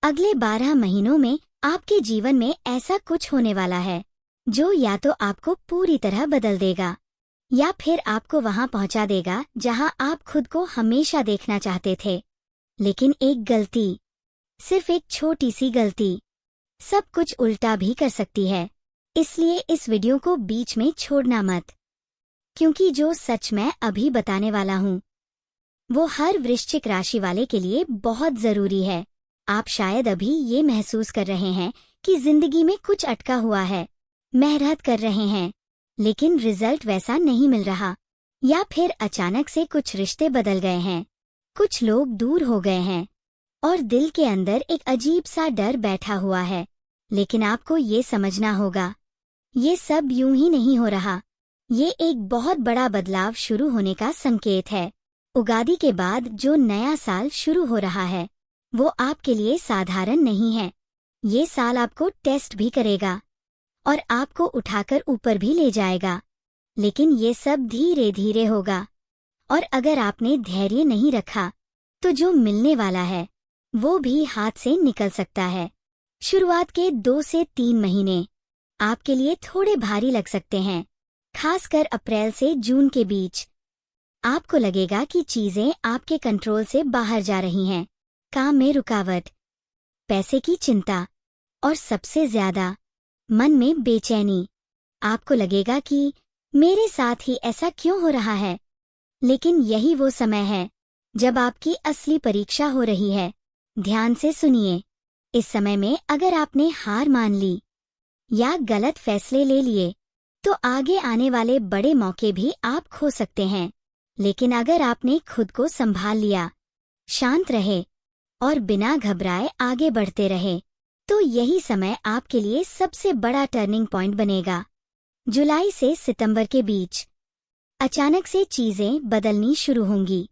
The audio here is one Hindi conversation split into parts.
अगले 12 महीनों में आपके जीवन में ऐसा कुछ होने वाला है जो या तो आपको पूरी तरह बदल देगा या फिर आपको वहां पहुंचा देगा जहां आप खुद को हमेशा देखना चाहते थे। लेकिन एक गलती, सिर्फ एक छोटी सी गलती, सब कुछ उल्टा भी कर सकती है। इसलिए इस वीडियो को बीच में छोड़ना मत, क्योंकि जो सच मैं अभी बताने वाला हूँ वो हर वृश्चिक राशि वाले के लिए बहुत जरूरी है। आप शायद अभी ये महसूस कर रहे हैं कि जिंदगी में कुछ अटका हुआ है, मेहनत कर रहे हैं लेकिन रिजल्ट वैसा नहीं मिल रहा, या फिर अचानक से कुछ रिश्ते बदल गए हैं, कुछ लोग दूर हो गए हैं और दिल के अंदर एक अजीब सा डर बैठा हुआ है। लेकिन आपको ये समझना होगा, ये सब यूं ही नहीं हो रहा। ये एक बहुत बड़ा बदलाव शुरू होने का संकेत है। उगादी के बाद जो नया साल शुरू हो रहा है वो आपके लिए साधारण नहीं है। ये साल आपको टेस्ट भी करेगा और आपको उठाकर ऊपर भी ले जाएगा, लेकिन ये सब धीरे धीरे होगा। और अगर आपने धैर्य नहीं रखा तो जो मिलने वाला है वो भी हाथ से निकल सकता है। शुरुआत के 2 से 3 महीने आपके लिए थोड़े भारी लग सकते हैं, खासकर अप्रैल से जून के बीच। आपको लगेगा कि चीजें आपके कंट्रोल से बाहर जा रही हैं, काम में रुकावट, पैसे की चिंता और सबसे ज्यादा मन में बेचैनी। आपको लगेगा कि मेरे साथ ही ऐसा क्यों हो रहा है। लेकिन यही वो समय है जब आपकी असली परीक्षा हो रही है। ध्यान से सुनिए, इस समय में अगर आपने हार मान ली या गलत फैसले ले लिए तो आगे आने वाले बड़े मौके भी आप खो सकते हैं। लेकिन अगर आपने खुद को संभाल लिया, शांत रहे और बिना घबराए आगे बढ़ते रहे तो यही समय आपके लिए सबसे बड़ा टर्निंग पॉइंट बनेगा। जुलाई से सितंबर के बीच अचानक से चीजें बदलनी शुरू होंगी।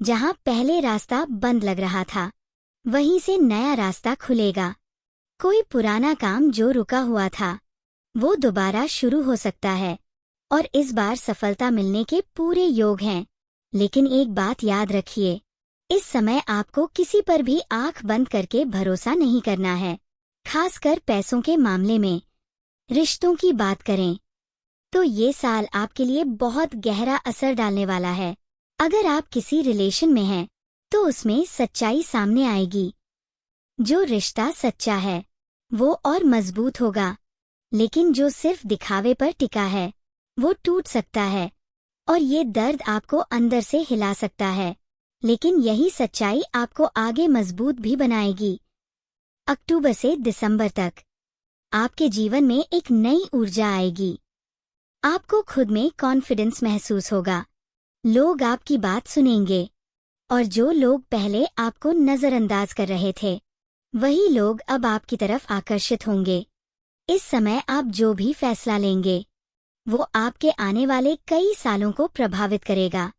जहां पहले रास्ता बंद लग रहा था वहीं से नया रास्ता खुलेगा। कोई पुराना काम जो रुका हुआ था वो दोबारा शुरू हो सकता है और इस बार सफलता मिलने के पूरे योग हैं। लेकिन एक बात याद रखिए, इस समय आपको किसी पर भी आंख बंद करके भरोसा नहीं करना है, खासकर पैसों के मामले में। रिश्तों की बात करें तो ये साल आपके लिए बहुत गहरा असर डालने वाला है। अगर आप किसी रिलेशन में हैं तो उसमें सच्चाई सामने आएगी। जो रिश्ता सच्चा है वो और मजबूत होगा, लेकिन जो सिर्फ दिखावे पर टिका है वो टूट सकता है और ये दर्द आपको अंदर से हिला सकता है। लेकिन यही सच्चाई आपको आगे मजबूत भी बनाएगी। अक्टूबर से दिसंबर तक आपके जीवन में एक नई ऊर्जा आएगी। आपको खुद में कॉन्फिडेंस महसूस होगा, लोग आपकी बात सुनेंगे और जो लोग पहले आपको नजरअंदाज कर रहे थे वही लोग अब आपकी तरफ आकर्षित होंगे। इस समय आप जो भी फैसला लेंगे वो आपके आने वाले कई सालों को प्रभावित करेगा।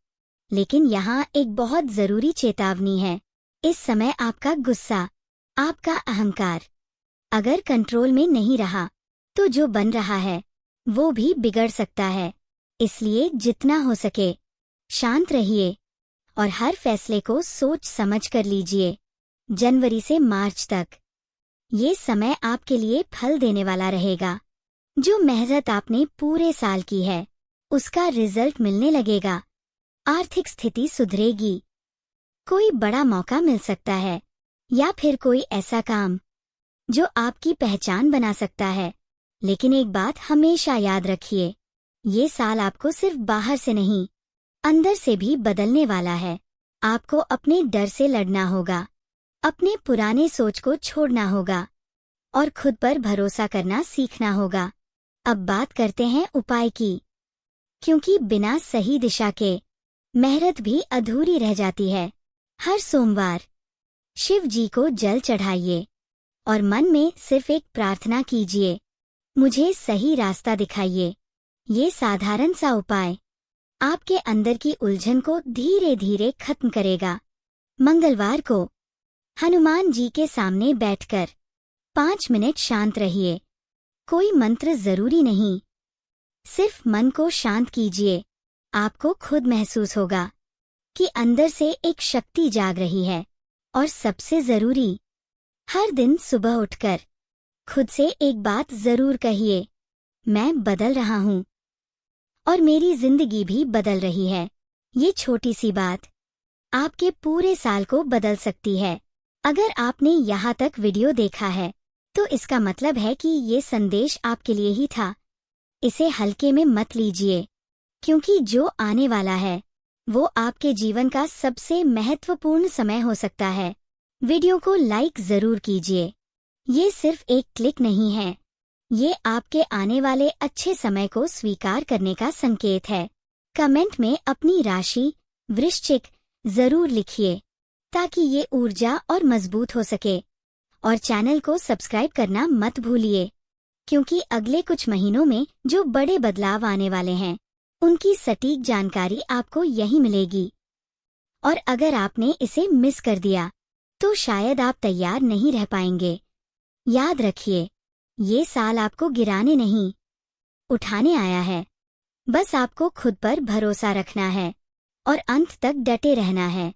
लेकिन यहाँ एक बहुत जरूरी चेतावनी है। इस समय आपका गुस्सा, आपका अहंकार अगर कंट्रोल में नहीं रहा तो जो बन रहा है वो भी बिगड़ सकता है। इसलिए जितना हो सके शांत रहिए और हर फैसले को सोच समझ कर लीजिए। जनवरी से मार्च तक ये समय आपके लिए फल देने वाला रहेगा। जो मेहनत आपने पूरे साल की है उसका रिजल्ट मिलने लगेगा। आर्थिक स्थिति सुधरेगी, कोई बड़ा मौका मिल सकता है या फिर कोई ऐसा काम जो आपकी पहचान बना सकता है। लेकिन एक बात हमेशा याद रखिए, ये साल आपको सिर्फ बाहर से नहीं अंदर से भी बदलने वाला है। आपको अपने डर से लड़ना होगा, अपने पुराने सोच को छोड़ना होगा और खुद पर भरोसा करना सीखना होगा। अब बात करते हैं उपाय की, क्योंकि बिना सही दिशा के मेहनत भी अधूरी रह जाती है। हर सोमवार शिव जी को जल चढ़ाइए और मन में सिर्फ एक प्रार्थना कीजिए, मुझे सही रास्ता दिखाइए। ये साधारण सा उपाय आपके अंदर की उलझन को धीरे धीरे खत्म करेगा। मंगलवार को हनुमान जी के सामने बैठकर 5 मिनट शांत रहिए। कोई मंत्र जरूरी नहीं, सिर्फ मन को शांत कीजिए। आपको खुद महसूस होगा कि अंदर से एक शक्ति जाग रही है। और सबसे जरूरी, हर दिन सुबह उठकर खुद से एक बात जरूर कहिए, मैं बदल रहा हूँ और मेरी जिंदगी भी बदल रही है। ये छोटी सी बात आपके पूरे साल को बदल सकती है। अगर आपने यहाँ तक वीडियो देखा है तो इसका मतलब है कि ये संदेश आपके लिए ही था। इसे हल्के में मत लीजिए, क्योंकि जो आने वाला है वो आपके जीवन का सबसे महत्वपूर्ण समय हो सकता है। वीडियो को लाइक जरूर कीजिए। ये सिर्फ एक क्लिक नहीं है, ये आपके आने वाले अच्छे समय को स्वीकार करने का संकेत है। कमेंट में अपनी राशि वृश्चिक जरूर लिखिए ताकि ये ऊर्जा और मजबूत हो सके। और चैनल को सब्सक्राइब करना मत भूलिए, क्योंकि अगले कुछ महीनों में जो बड़े बदलाव आने वाले हैं उनकी सटीक जानकारी आपको यहीं मिलेगी। और अगर आपने इसे मिस कर दिया तो शायद आप तैयार नहीं रह पाएंगे। याद रखिए, ये साल आपको गिराने नहीं, उठाने आया है। बस आपको खुद पर भरोसा रखना है और अंत तक डटे रहना है।